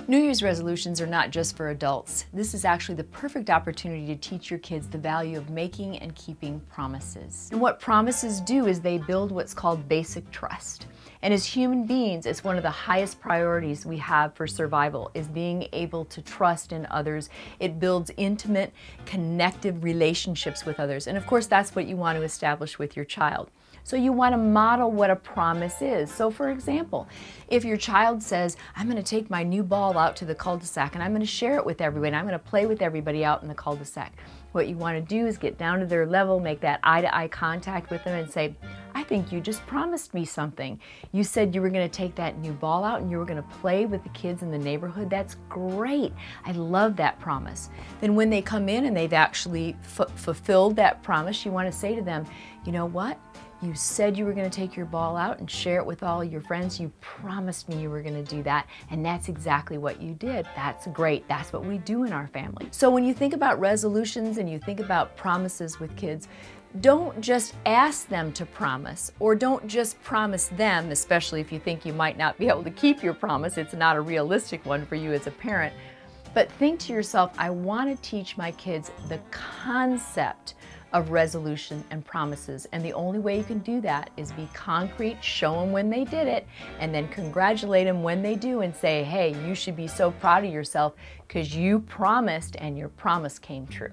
New Year's resolutions are not just for adults. This is actually the perfect opportunity to teach your kids the value of making and keeping promises. And what promises do is they build what's called basic trust. And as human beings, it's one of the highest priorities we have for survival, is being able to trust in others. It builds intimate, connective relationships with others. And of course, that's what you want to establish with your child. So you want to model what a promise is. So for example, if your child says, I'm going to take my new ball out to the cul-de-sac and I'm going to share it with everybody, and I'm going to play with everybody out in the cul-de-sac. What you want to do is get down to their level, make that eye-to-eye contact with them and say, I think you just promised me something. You said you were going to take that new ball out and you were going to play with the kids in the neighborhood. That's great. I love that promise. Then when they come in and they've actually fulfilled that promise, you want to say to them, you know what? You said you were going to take your ball out and share it with all your friends. You promised me you were going to do that, and that's exactly what you did. That's great. That's what we do in our family. So when you think about resolutions and you think about promises with kids, don't just ask them to promise, or don't just promise them, especially if you think you might not be able to keep your promise. It's not a realistic one for you as a parent. But think to yourself, I want to teach my kids the concept of resolution and promises. And the only way you can do that is be concrete, show them when they did it, and then congratulate them when they do and say, hey, you should be so proud of yourself because you promised and your promise came true.